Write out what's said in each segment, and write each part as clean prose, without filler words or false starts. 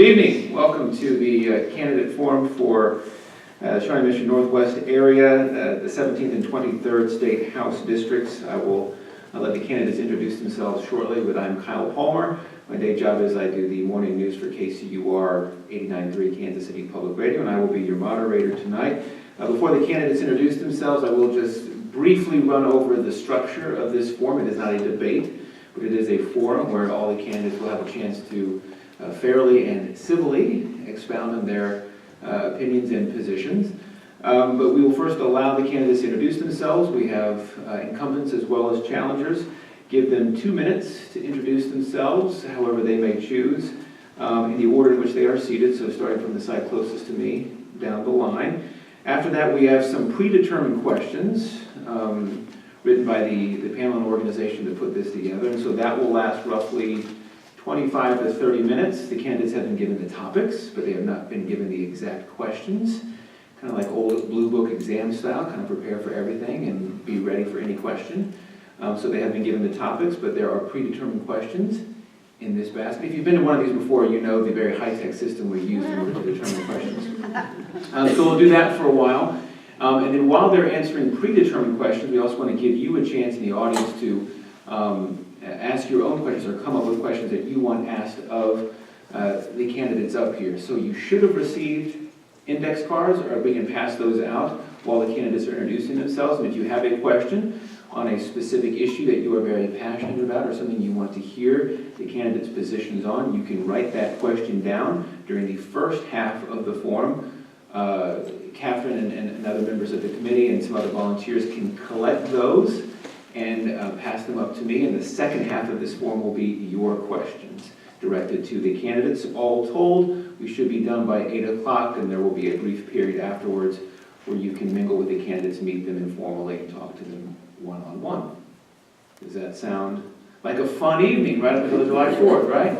evening. Welcome to the candidate forum for Shawnee Mission Northwest area, the 17th and 23rd State House districts. I will let the candidates introduce themselves shortly, but I'm Kyle Palmer. My day job is I do the morning news for KCUR 89.3 Kansas City Public Radio, and I will be your moderator tonight. Before the candidates introduce themselves, I will just briefly run over the structure of this forum. It is not a debate, but it is a forum where all the candidates will have a chance to fairly and civilly expound on their opinions and positions. But we will first allow the candidates to introduce themselves. We have incumbents as well as challengers. Give them 2 minutes to introduce themselves, however they may choose, in the order in which they are seated, so starting from the side closest to me down the line. After that, we have some predetermined questions written by the panel and organization that put this together, and so that will last roughly 25 to 30 minutes. The candidates have been given the topics, but they have not been given the exact questions. Kind of like old blue book exam style, kind of prepare for everything and be ready for any question. So they have been given the topics, but there are predetermined questions in this basket. If you've been to one of these before, you know the very high-tech system we use in order to determine questions. So we'll do that for a while. And then while they're answering predetermined questions, we also want to give you a chance in the audience to ask your own questions or come up with questions that you want asked of the candidates up here. So you should have received index cards, or we can pass those out while the candidates are introducing themselves. And if you have a question on a specific issue that you are very passionate about or something you want to hear the candidates' positions on, you can write that question down during the first half of the forum. Catherine and other members of the committee and some other volunteers can collect those and pass them up to me, and the second half of this forum will be your questions directed to the candidates. All told, we should be done by 8 o'clock, and there will be a brief period afterwards where you can mingle with the candidates, meet them informally, and talk to them one-on-one. Does that sound like a fun evening right up until July 4th, right?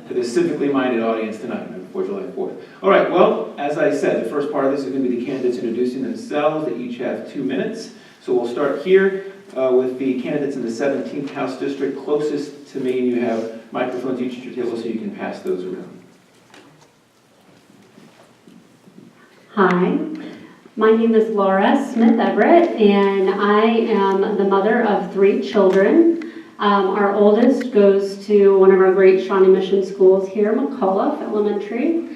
For the civically minded audience tonight, before July 4th. All right, well, as I said, the first part of this is going to be the candidates introducing themselves. They each have 2 minutes. So we'll start here with the candidates in the 17th House District closest to me, and you have microphones each at your table so you can pass those around. Hi, my name is Laura Smith Everett, and I am the mother of 3 children. Our oldest goes to one of our great Shawnee Mission schools here, McCullough Elementary.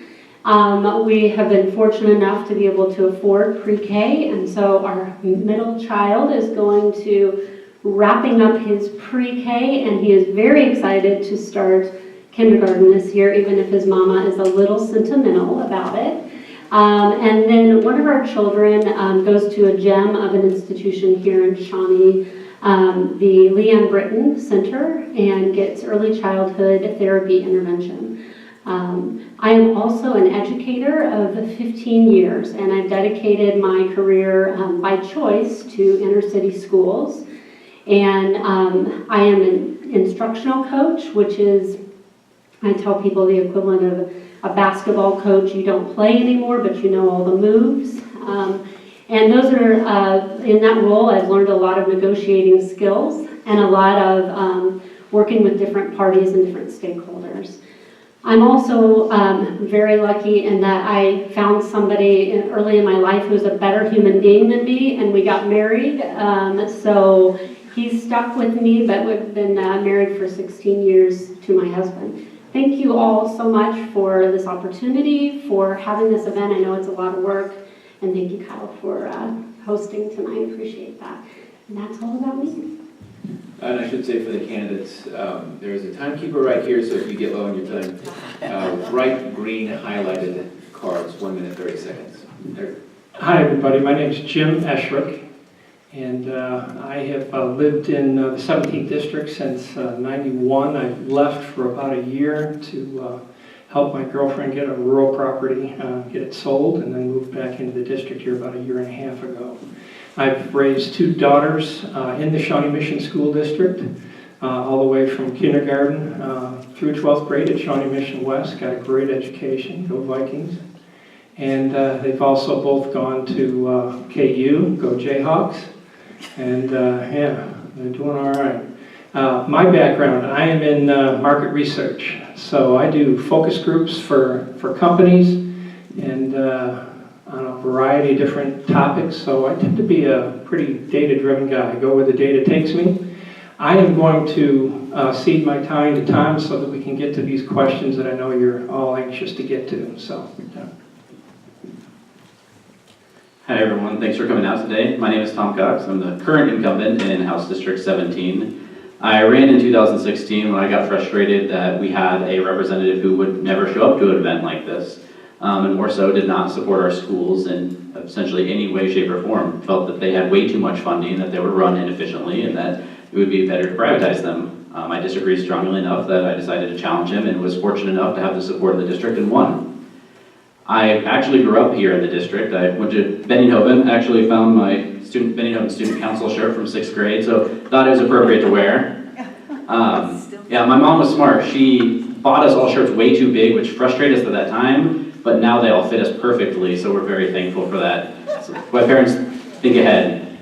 We have been fortunate enough to be able to afford pre-K, and so our middle child is going to wrapping up his pre-K, and he is very excited to start kindergarten this year, even if his mama is a little sentimental about it. And then one of our children goes to a gem of an institution here in Shawnee, the Leanne Britton Center, and gets early childhood therapy intervention. I am also an educator of 15 years, and I've dedicated my career by choice to inner city schools. And I am an instructional coach, which is, I tell people, the equivalent of a basketball coach. You don't play anymore, but you know all the moves. And those are, in that role, I've learned a lot of negotiating skills and a lot of working with different parties and different stakeholders. I'm also very lucky in that I found somebody early in my life who's a better human being than me, and we got married. So he's stuck with me, but we've been married for 16 years to my husband. Thank you all so much for this opportunity, for having this event. I know it's a lot of work, and thank you, Kyle, for hosting tonight. Appreciate that. And that's all about me. And I should say for the candidates, there is a timekeeper right here, so if you get low on your time, bright green highlighted cards, 1 minute, 30 seconds. There. Hi, everybody. My name is Jim Eschrick, and I have lived in the 17th District since 91. I left for about a year to help my girlfriend get a rural property, get it sold, and then moved back into the district here about a year and a half ago. I've raised 2 daughters in the Shawnee Mission School District, all the way from kindergarten through 12th grade at Shawnee Mission West. Got a great education, go Vikings. And they've also both gone to KU, go Jayhawks. And yeah, they're doing all right. My background, I am in market research. So I do focus groups for companies and on a variety of different topics. So I tend to be a pretty data-driven guy. I go where the data takes me. I am going to cede my time to Tom so that we can get to these questions that I know you're all anxious to get to. So. Hi everyone, thanks for coming out today. My name is Tom Cox. I'm the current incumbent in House District 17. I ran in 2016 when I got frustrated that we had a representative who would never show up to an event like this, and more so did not support our schools in essentially any way, shape, or form. Felt that they had way too much funding, that they were run inefficiently, and that it would be better to privatize them. I disagreed strongly enough that I decided to challenge him and was fortunate enough to have the support of the district and won. I actually grew up here in the district. I went to Benninghoven, actually found my Benninghoven Student Council shirt from 6th grade, so thought it was appropriate to wear. Yeah, my mom was smart. She bought us all shirts way too big, which frustrated us at that time, but now they all fit us perfectly, so we're very thankful for that. So my parents think ahead.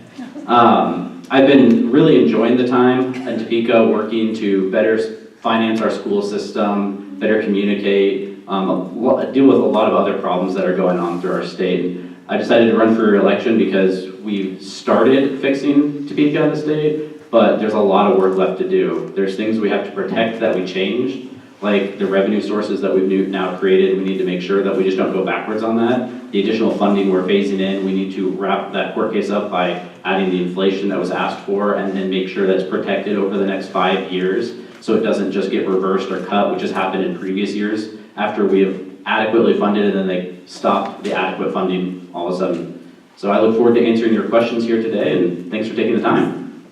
I've been really enjoying the time in Topeka, working to better finance our school system, better communicate, deal with a lot of other problems that are going on through our state. I decided to run for re-election because we started fixing Topeka in the state, but there's a lot of work left to do. There's things we have to protect that we changed, like the revenue sources that we've now created. We need to make sure that we just don't go backwards on that. The additional funding we're phasing in, we need to wrap that court case up by adding the inflation that was asked for and then make sure that's protected over the next 5 years so it doesn't just get reversed or cut, which has happened in previous years after we have adequately funded and then they stopped the adequate funding all of a sudden. So I look forward to answering your questions here today, and thanks for taking the time.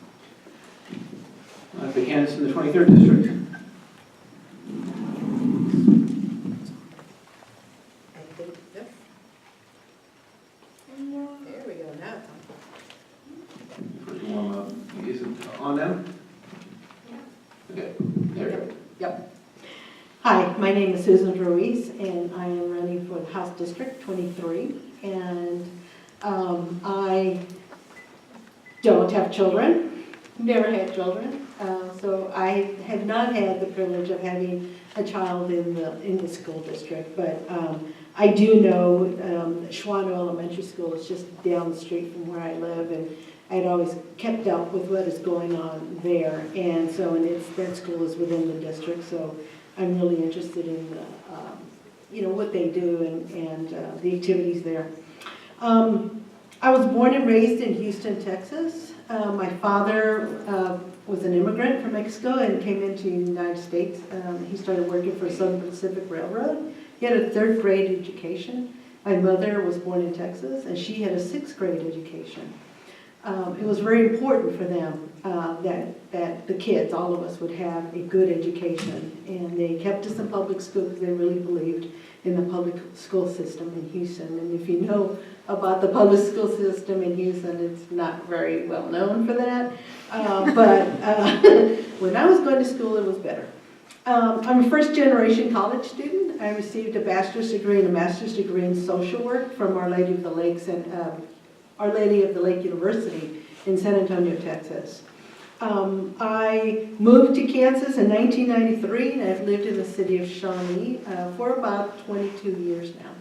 The candidates in the 23rd district. There we go, now. First warm up. Is it on now? Okay, there we go. Yep. Hi, my name is Susan Ruiz, and I am running for the House District 23. And I don't have children, never had children, so I have not had the privilege of having a child in the school district. But I do know Shawnee Elementary School is just down the street from where I live, and I'd always kept up with what is going on there. And so, that school is within the district, so I'm really interested in what they do and the activities there. I was born and raised in Houston, Texas. My father was an immigrant from Mexico and came into the United States. He started working for Southern Pacific Railroad. He had a 3rd grade education. My mother was born in Texas, and she had a 6th grade education. It was very important for them that the kids, all of us, would have a good education. And they kept us in public school because they really believed in the public school system in Houston. And if you know about the public school system in Houston, it's not very well known for that. But when I was going to school, it was better. I'm a first-generation college student. I received a bachelor's degree and a master's degree in social work from Our Lady of the Lakes and Our Lady of the Lake University in San Antonio, Texas. I moved to Kansas in 1993, and I've lived in the city of Shawnee for about 22 years now.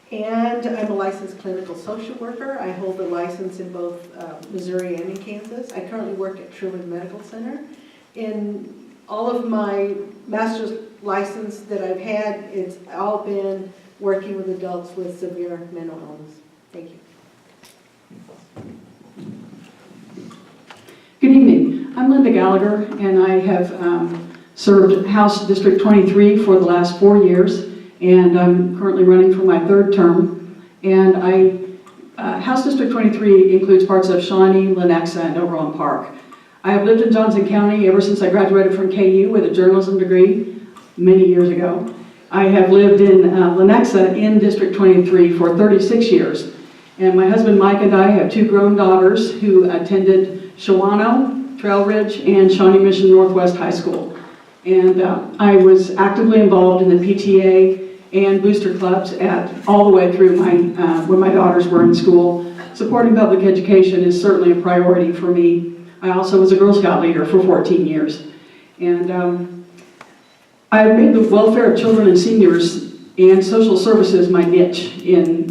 And I'm a licensed clinical social worker. I hold a license in both Missouri and in Kansas. I currently work at Truman Medical Center. In all of my master's license that I've had, it's all been working with adults with severe mental illness. Thank you. Good evening. I'm Linda Gallagher, and I have served House District 23 for the last 4 years, and I'm currently running for my 3rd term. And House District 23 includes parts of Shawnee, Lenexa, and Oberon Park. I have lived in Johnson County ever since I graduated from KU with a journalism degree many years ago. I have lived in Lenexa in District 23 for 36 years. And my husband Mike and I have 2 grown daughters who attended Shawnee, Trail Ridge, and Shawnee Mission Northwest High School. And I was actively involved in the PTA and booster clubs all the way through when my daughters were in school. Supporting public education is certainly a priority for me. I also was a Girl Scout leader for 14 years. And I've made the welfare of children and seniors and social services my niche in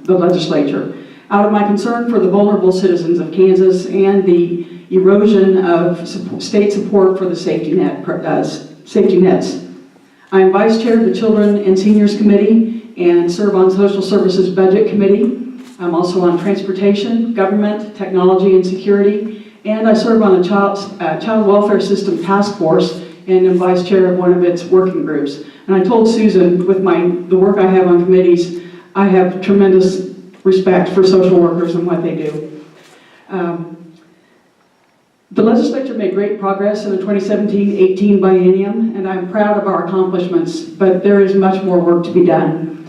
the legislature. Out of my concern for the vulnerable citizens of Kansas and the erosion of state support for the safety nets. I am vice chair of the Children and Seniors Committee and serve on Social Services Budget Committee. I'm also on Transportation, Government, Technology, and Security, and I serve on a Child Welfare System Task Force and am vice chair of one of its working groups. And I told Susan, with the work I have on committees, I have tremendous respect for social workers and what they do. The legislature made great progress in the 2017-18 biennium, and I'm proud of our accomplishments, but there is much more work to be done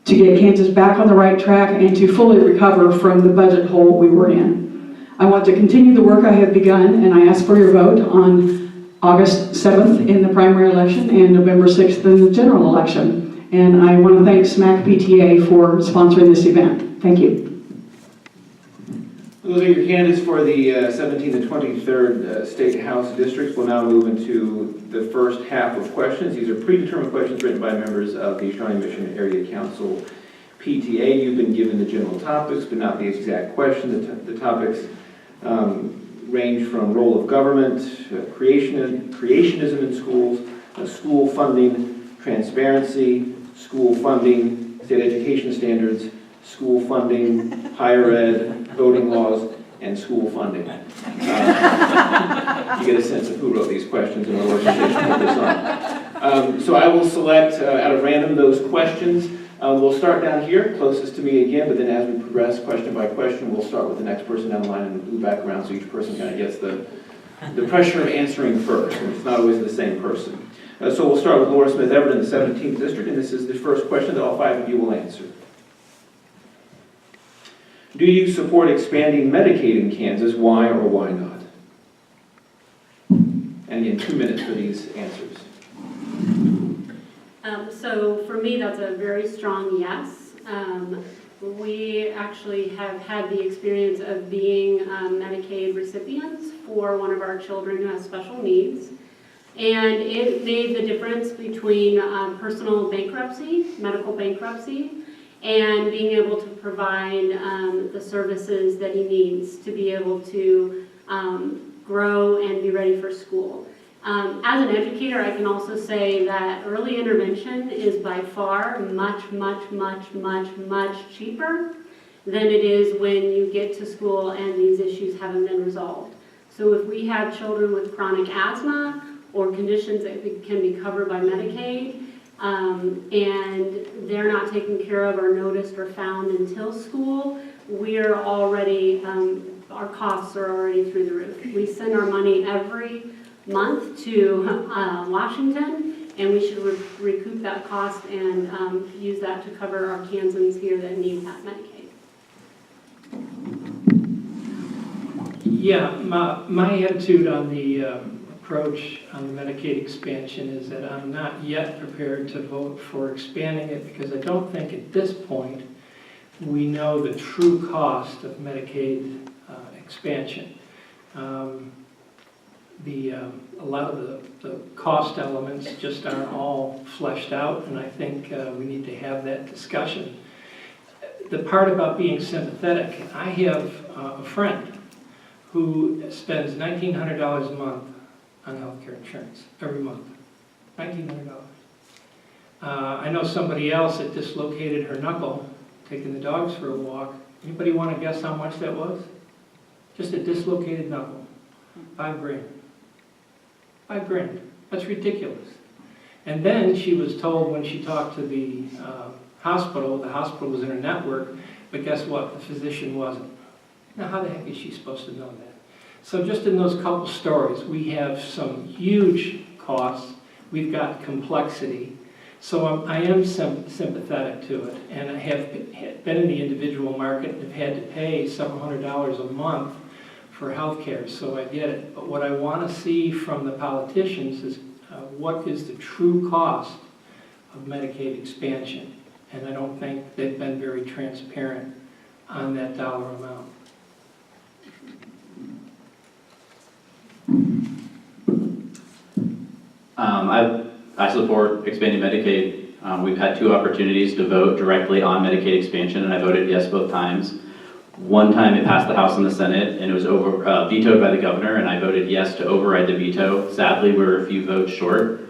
to get Kansas back on the right track and to fully recover from the budget hole we were in. I want to continue the work I have begun, and I ask for your vote on August 7th in the primary election and November 6th in the general election. And I want to thank SMAC PTA for sponsoring this event. Thank you. Those are your candidates for the 17th and 23rd State House districts. We'll now move into the first half of questions. These are predetermined questions written by members of the Shawnee Mission Area Council PTA. You've been given the general topics, but not the exact questions. The topics range from role of government, creationism in schools, school funding, transparency, school funding, state education standards, school funding, higher ed, voting laws, and school funding. You get a sense of who wrote these questions and what organization put this on. So I will select out of random those questions. We'll start down here, closest to me again, but then as we progress question by question, we'll start with the next person down the line and move back around so each person kind of gets the pressure of answering first, and it's not always the same person. So we'll start with Laura Smith Everett in the 17th District, and this is the first question that all 5 of you will answer. Do you support expanding Medicaid in Kansas? Why or why not? And again, 2 minutes for these answers. So for me, that's a very strong yes. We actually have had the experience of being Medicaid recipients for one of our children who has special needs. And it made the difference between personal bankruptcy, medical bankruptcy, and being able to provide the services that he needs to be able to grow and be ready for school. As an educator, I can also say that early intervention is by far much cheaper than it is when you get to school and these issues haven't been resolved. So if we have children with chronic asthma or conditions that can be covered by Medicaid, and they're not taken care of or noticed or found until school, we're already, our costs are already through the roof. We send our money every month to Washington, and we should recoup that cost and use that to cover our Kansans here that need that Medicaid. Yeah, my attitude on the approach on the Medicaid expansion is that I'm not yet prepared to vote for expanding it because I don't think at this point we know the true cost of Medicaid expansion. A lot of the cost elements just aren't all fleshed out, and I think we need to have that discussion. The part about being sympathetic, I have a friend who spends $1,900 a month on healthcare insurance every month. $1,900. I know somebody else that dislocated her knuckle taking the dogs for a walk. Anybody want to guess how much that was? Just a dislocated knuckle. $5,000. $5,000. That's ridiculous. And then she was told when she talked to the hospital was in her network, but guess what? The physician wasn't. Now, how the heck is she supposed to know that? So just in those couple stories, we have some huge costs. We've got complexity. So I am sympathetic to it, and I have been in the individual market and have had to pay several $100s a month for health care, so I get it. But what I want to see from the politicians is what is the true cost of Medicaid expansion, and I don't think they've been very transparent on that dollar amount. I support expanding Medicaid. We've had 2 opportunities to vote directly on Medicaid expansion, and I voted yes both times. One time it passed the House and the Senate, and it was vetoed by the governor, and I voted yes to override the veto. Sadly, we were a few votes short.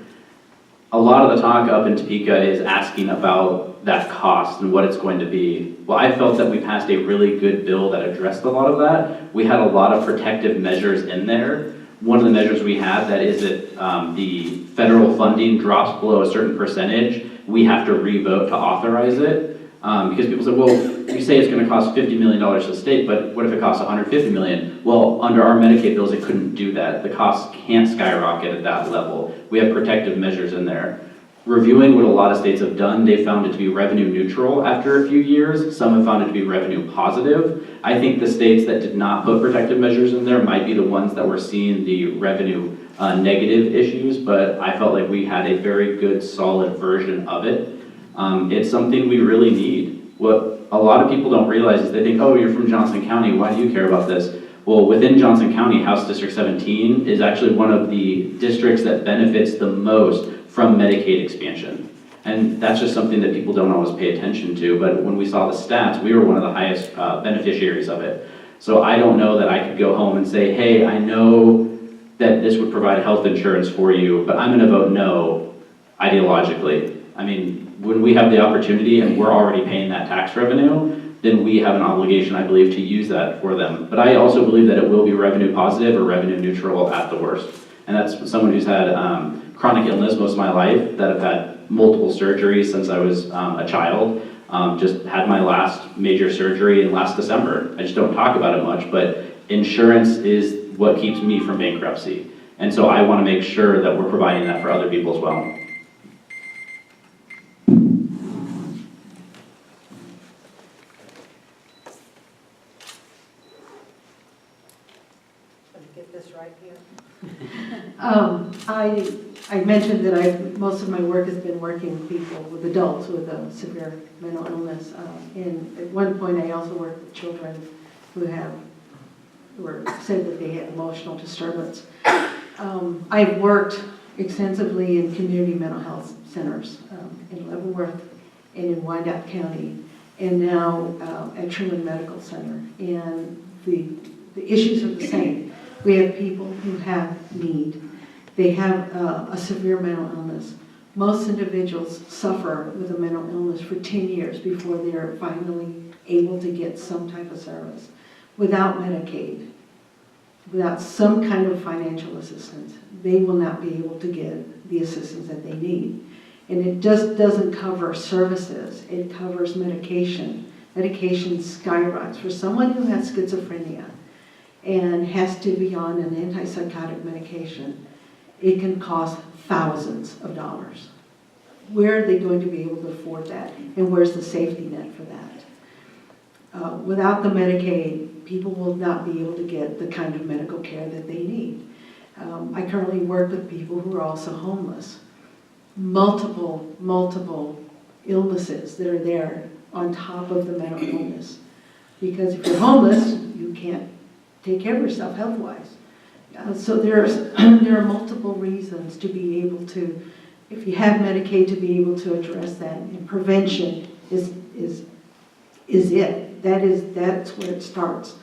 A lot of the talk up in Topeka is asking about that cost and what it's going to be. Well, I felt that we passed a really good bill that addressed a lot of that. We had a lot of protective measures in there. One of the measures we have that is that the federal funding drops below a certain percentage, we have to re-vote to authorize it. Because people say, well, you say it's going to cost $50 million to the state, but what if it costs $150 million? Well, under our Medicaid bills, it couldn't do that. The costs can't skyrocket at that level. We have protective measures in there. Reviewing what a lot of states have done, they found it to be revenue neutral after a few years. Some have found it to be revenue positive. I think the states that did not put protective measures in there might be the ones that were seeing the revenue negative issues, but I felt like we had a very good, solid version of it. It's something we really need. What a lot of people don't realize is they think, oh, you're from Johnson County, why do you care about this? Well, within Johnson County, House District 17 is actually one of the districts that benefits the most from Medicaid expansion. And that's just something that people don't always pay attention to, but when we saw the stats, we were one of the highest beneficiaries of it. So I don't know that I could go home and say, hey, I know that this would provide health insurance for you, but I'm gonna vote no ideologically. I mean, when we have the opportunity and we're already paying that tax revenue, then we have an obligation, I believe, to use that for them. But I also believe that it will be revenue positive or revenue neutral at the worst. And that's someone who's had chronic illness most of my life, that have had multiple surgeries since I was a child. Just had my last major surgery in last December. I just don't talk about it much, but insurance is what keeps me from bankruptcy. And so I want to make sure that we're providing that for other people as well. Let me get this right here. I mentioned that most of my work has been working with people, with adults with a severe mental illness. And at one point, I also worked with children who said that they had emotional disturbance. I've worked extensively in community mental health centers in Leavenworth and in Wyandotte County, and now at Truman Medical Center. And the issues are the same. We have people who have need. They have a severe mental illness. Most individuals suffer with a mental illness for 10 years before they're finally able to get some type of service. Without Medicaid, without some kind of financial assistance, they will not be able to get the assistance that they need. And it just doesn't cover services, it covers medication. Medication skyrockets. For someone who has schizophrenia and has to be on an antipsychotic medication, it can cost thousands of dollars. Where are they going to be able to afford that? And where's the safety net for that? Without the Medicaid, people will not be able to get the kind of medical care that they need. I currently work with people who are also homeless. Multiple illnesses that are there on top of the mental illness. Because if you're homeless, you can't take care of yourself health-wise. So there are multiple reasons to be able to, if you have Medicaid, to be able to address that. And prevention is it. That's where it starts.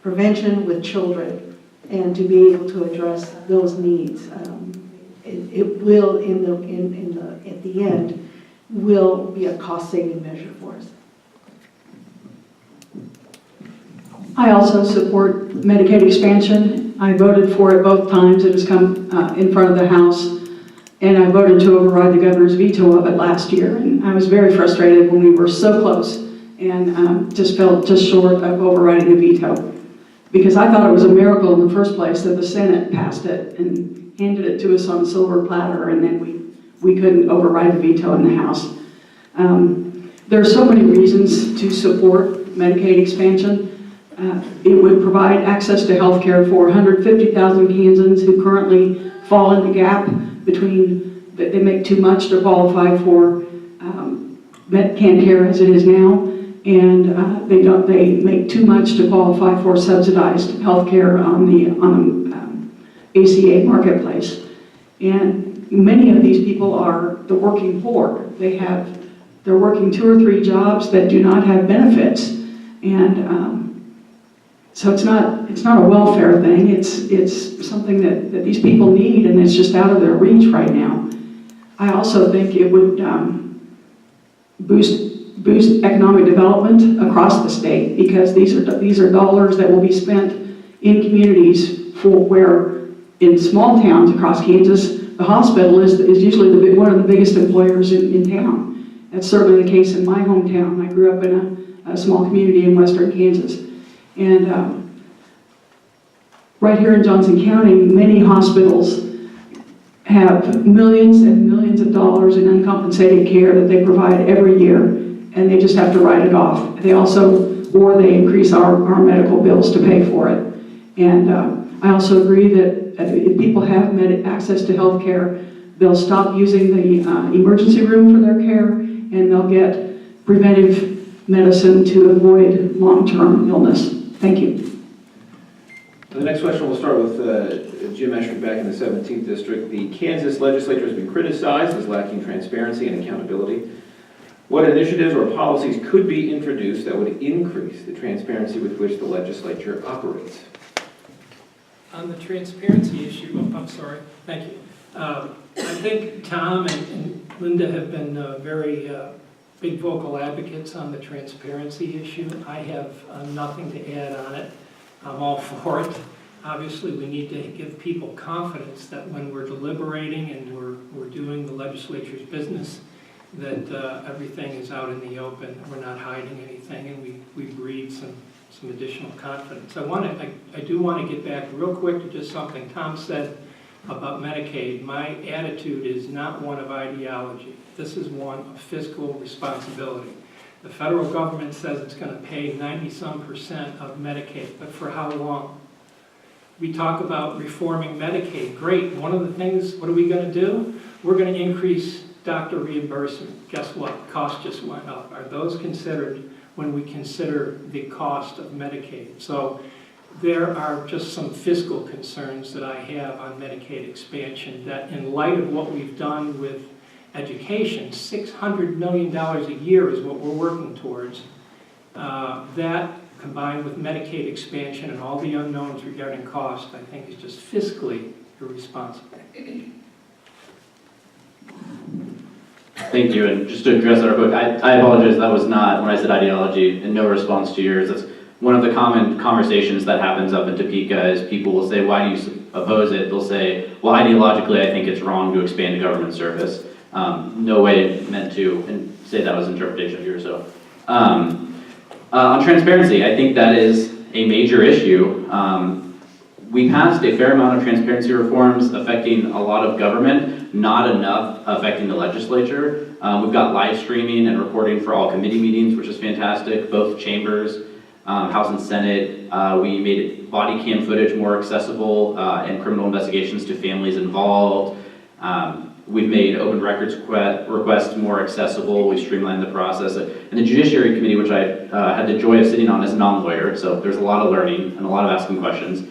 Prevention with children, and to be able to address those needs. It will, at the end, will be a cost-saving measure for us. I also support Medicaid expansion. I voted for it both times. It has come in front of the House, and I voted to override the governor's veto of it last year. And I was very frustrated when we were so close, and just felt just short of overriding the veto, because I thought it was a miracle in the first place that the Senate passed it and handed it to us on a silver platter, and then we couldn't override the veto in the House. There are so many reasons to support Medicaid expansion. It would provide access to health care for 150,000 Kansans who currently fall in the gap between, they make too much to qualify for Medicare care as it is now, and they make too much to qualify for subsidized health care on the ACA marketplace. And many of these people are the working poor. They're working 2 or 3 jobs that do not have benefits. And so it's not a welfare thing. It's something that these people need, and it's just out of their reach right now. I also think it would boost economic development across the state, because these are dollars that will be spent in communities where in small towns across Kansas, the hospital is usually one of the biggest employers in town. That's certainly the case in my hometown. I grew up in a small community in western Kansas. And right here in Johnson County, many hospitals have millions and millions of dollars in uncompensated care that they provide every year, and they just have to write it off. They increase our medical bills to pay for it. And I also agree that if people have access to health care, they'll stop using the emergency room for their care, and they'll get preventive medicine to avoid long-term illness. Thank you. The next question will start with Jim Esherick back in the 17th District. The Kansas legislature has been criticized as lacking transparency and accountability. What initiatives or policies could be introduced that would increase the transparency with which the legislature operates? On the transparency issue, I'm sorry, thank you. I think Tom and Linda have been very big vocal advocates on the transparency issue. I have nothing to add on it. I'm all for it. Obviously, we need to give people confidence that when we're deliberating and we're doing the legislature's business, that everything is out in the open, we're not hiding anything, and we breed some additional confidence. I do want to get back real quick to just something Tom said about Medicaid. My attitude is not one of ideology. This is one of fiscal responsibility. The federal government says it's going to pay 90-some% of Medicaid, but for how long? We talk about reforming Medicaid. Great. One of the things, what are we going to do? We're going to increase doctor reimbursement. Guess what? Cost just went up. Are those considered when we consider the cost of Medicaid? So there are just some fiscal concerns that I have on Medicaid expansion that, in light of what we've done with education, $600 million a year is what we're working towards. That, combined with Medicaid expansion and all the unknowns regarding cost, I think is just fiscally irresponsible. Thank you, and just to address that real quick, I apologize, that was not, when I said ideology, in no response to yours. That's one of the common conversations that happens up in Topeka is people will say, why do you oppose it? They'll say, well, ideologically, I think it's wrong to expand government service. No way meant to, and say that was interpretation of yours. So, on transparency, I think that is a major issue. We passed a fair amount of transparency reforms affecting a lot of government, not enough affecting the legislature. We've got live streaming and recording for all committee meetings, which is fantastic, both chambers, House and Senate. We made body cam footage more accessible and criminal investigations to families involved. We've made open records requests more accessible. We streamlined the process. And the Judiciary Committee, which I had the joy of sitting on as a non-lawyer, so there's a lot of learning and a lot of asking questions.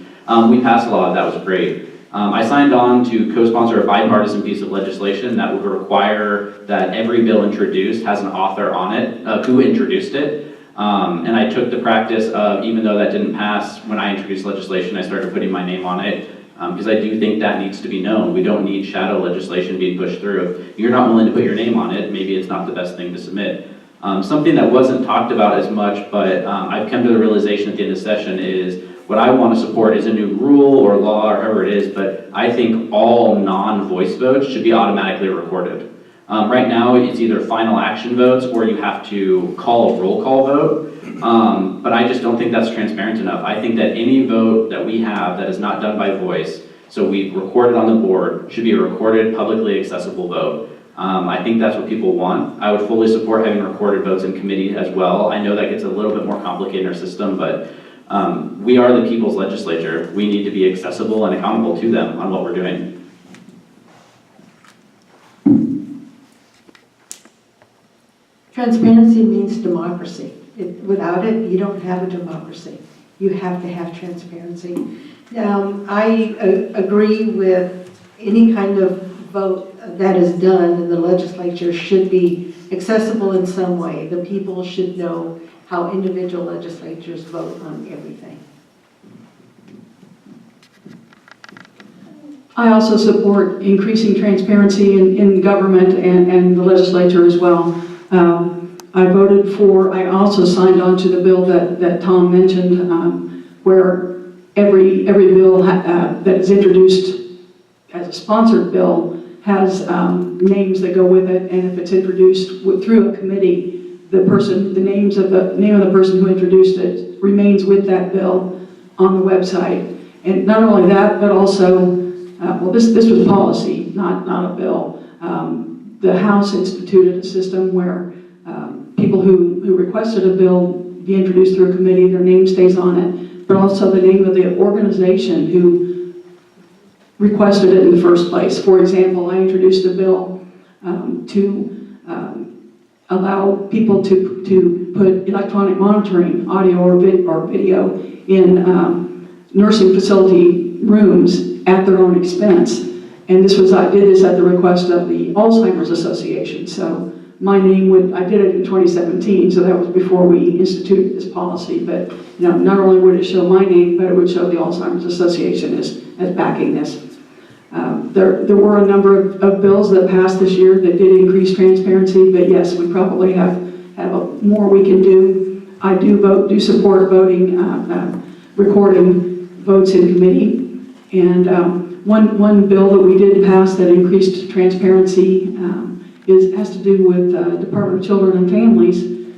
We passed a law that was great. I signed on to co-sponsor a bipartisan piece of legislation that would require that every bill introduced has an author on it, who introduced it. And I took the practice of, even though that didn't pass, when I introduced legislation, I started putting my name on it. Because I do think that needs to be known. We don't need shadow legislation being pushed through. If you're not willing to put your name on it, maybe it's not the best thing to submit. Something that wasn't talked about as much, but I've come to the realization at the end of the session is what I want to support is a new rule or law or however it is, but I think all non-voice votes should be automatically recorded. Right now, it's either final action votes or you have to call a roll call vote. But I just don't think that's transparent enough. I think that any vote that we have that is not done by voice, so we record it on the board, should be a recorded, publicly accessible vote. I think that's what people want. I would fully support having recorded votes in committee as well. I know that gets a little bit more complicated in our system, but we are the people's legislature. We need to be accessible and accountable to them on what we're doing. Transparency means democracy. Without it, you don't have a democracy. You have to have transparency. I agree with any kind of vote that is done in the legislature should be accessible in some way. The people should know how individual legislatures vote on everything. I also support increasing transparency in government and the legislature as well. I also signed on to the bill that Tom mentioned, where every bill that is introduced as a sponsored bill has names that go with it, and if it's introduced through a committee, the name of the person who introduced it remains with that bill on the website. And not only that, but also, this was policy, not a bill. The House instituted a system where people who requested a bill be introduced through a committee, their name stays on it, but also the name of the organization who requested it in the first place. For example, I introduced a bill to allow people to put electronic monitoring, audio or video, in nursing facility rooms at their own expense. And I did this at the request of the Alzheimer's Association. So my name I did it in 2017, so that was before we instituted this policy. But not only would it show my name, but it would show the Alzheimer's Association as backing this. There were a number of bills that passed this year that did increase transparency, but yes, we probably have more we can do. I do support voting, recording votes in committee. And one bill that we did pass that increased transparency has to do with Department of Children and Families,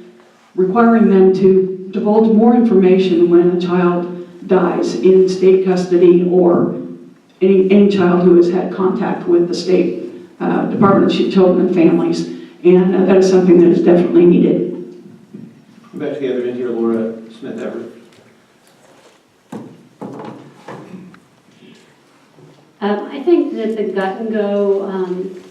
requiring them to divulge more information when a child dies in state custody or any child who has had contact with the state Department of Children and Families. And that is something that is definitely needed. Back to the other end here, Laura Smith-Everett. I think that the gut and go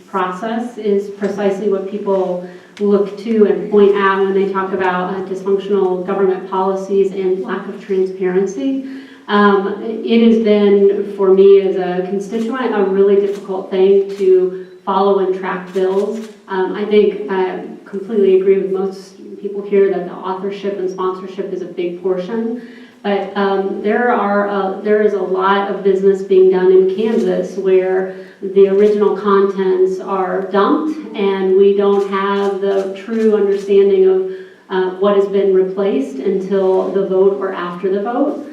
process is precisely what people look to and point out when they talk about dysfunctional government policies and lack of transparency. It has been, for me as a constituent, a really difficult thing to follow and track bills. I think I completely agree with most people here that the authorship and sponsorship is a big portion. But there is a lot of business being done in Kansas where the original contents are dumped and we don't have the true understanding of what has been replaced until the vote or after the vote.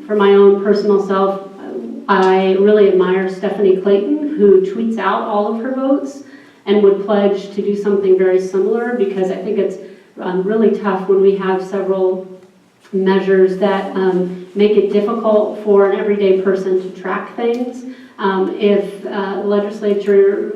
For my own personal self, I really admire Stephanie Clayton, who tweets out all of her votes and would pledge to do something very similar, because I think it's really tough when we have several measures that make it difficult for an everyday person to track things. If legislator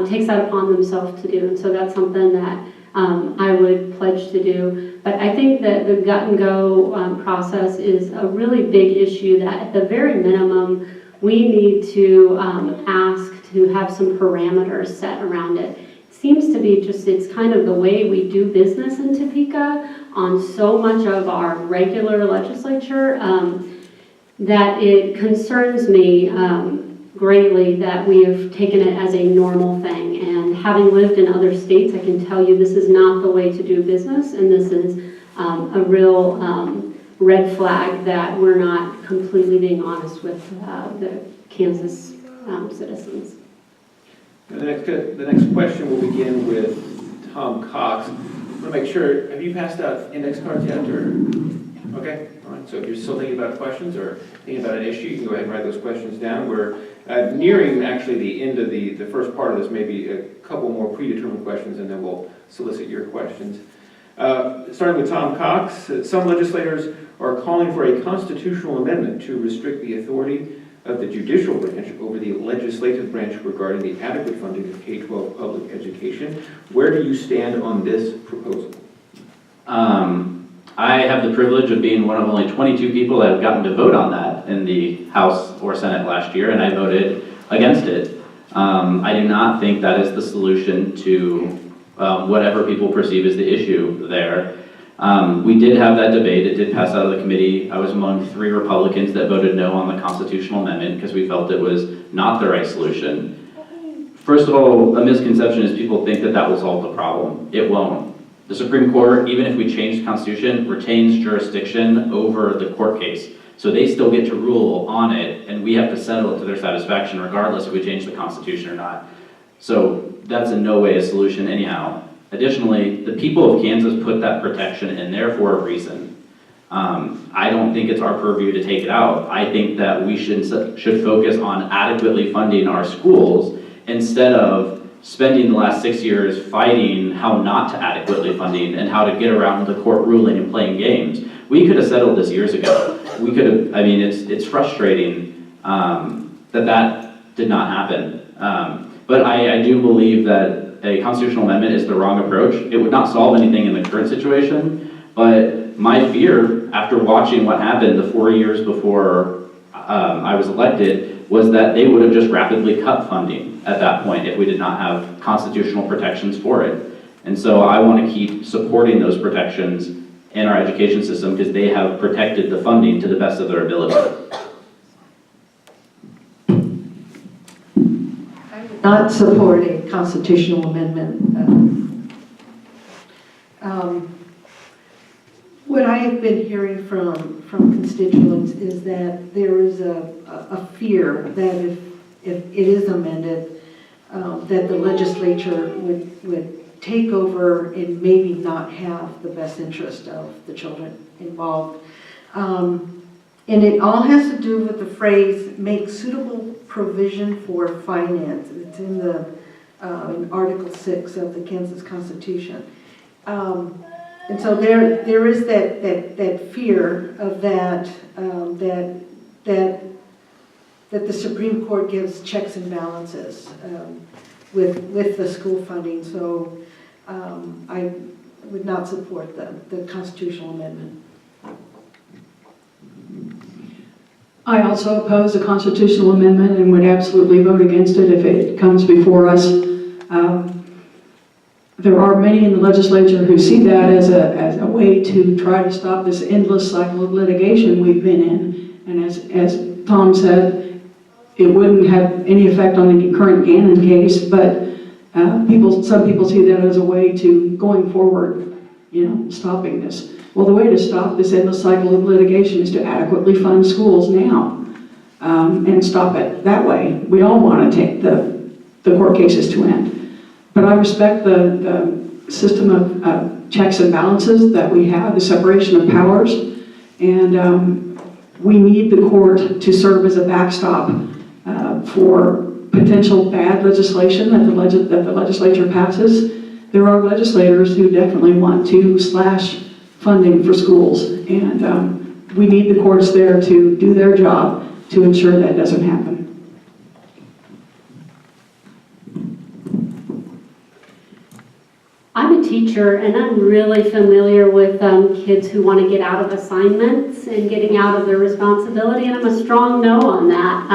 takes that upon themselves to do, and so that's something that I would pledge to do. But I think that the gut and go process is a really big issue that at the very minimum we need to ask to have some parameters set around it. It seems to be it's kind of the way we do business in Topeka on so much of our regular legislature that it concerns me greatly that we have taken it as a normal thing. And having lived in other states, I can tell you this is not the way to do business, and this is a real red flag that we're not completely being honest with the Kansas citizens. The next question will begin with Tom Cox. I want to make sure, have you passed out index cards yet? Okay, all right. So if you're still thinking about questions or thinking about an issue, you can go ahead and write those questions down. We're nearing actually the end of the first part of this, maybe a couple more predetermined questions, and then we'll solicit your questions. Starting with Tom Cox, some legislators are calling for a constitutional amendment to restrict the authority of the judicial branch over the legislative branch regarding the adequate funding of K-12 public education. Where do you stand on this proposal? I have the privilege of being one of only 22 people that have gotten to vote on that in the House or Senate last year, and I voted against it. I do not think that is the solution to whatever people perceive as the issue there. We did have that debate. It did pass out of the committee. I was among 3 Republicans that voted no on the constitutional amendment because we felt it was not the right solution. First of all, a misconception is people think that that will solve the problem. It won't. The Supreme Court, even if we change the Constitution, retains jurisdiction over the court case. So they still get to rule on it, and we have to settle it to their satisfaction regardless if we change the Constitution or not. So that's in no way a solution anyhow. Additionally, the people of Kansas put that protection in there for a reason. I don't think it's our purview to take it out. I think that we should focus on adequately funding our schools instead of spending the last 6 years fighting how not to adequately funding and how to get around the court ruling and playing games. We could have settled this years ago. We could have, I mean, it's frustrating that did not happen. But I do believe that a constitutional amendment is the wrong approach. It would not solve anything in the current situation, but my fear after watching what happened the 4 years before I was elected was that they would have just rapidly cut funding at that point if we did not have constitutional protections for it. And so I want to keep supporting those protections in our education system because they have protected the funding to the best of their ability. Not support a constitutional amendment. What I have been hearing from constituents is that there is a fear that if it is amended, that the legislature would take over and maybe not have the best interest of the children involved. And it all has to do with the phrase, make suitable provision for finance. It's in in Article 6 of the Kansas Constitution. And so there is that fear of that the Supreme Court gives checks and balances with the school funding. So I would not support the constitutional amendment. I also oppose the constitutional amendment and would absolutely vote against it if it comes before us. There are many in the legislature who see that as a way to try to stop this endless cycle of litigation we've been in. And as Tom said, it wouldn't have any effect on the current Gannon case, but some people see that as a way to going forward, stopping this. Well, the way to stop this endless cycle of litigation is to adequately fund schools now and stop it that way. We all want to take the court cases to end. But I respect the system of checks and balances that we have, the separation of powers, and we need the court to serve as a backstop for potential bad legislation that the legislature passes. There are legislators who definitely want to slash funding for schools, and we need the courts there to do their job to ensure that doesn't happen. I'm a teacher, and I'm really familiar with kids who want to get out of assignments and getting out of their responsibility, and I'm a strong no on that.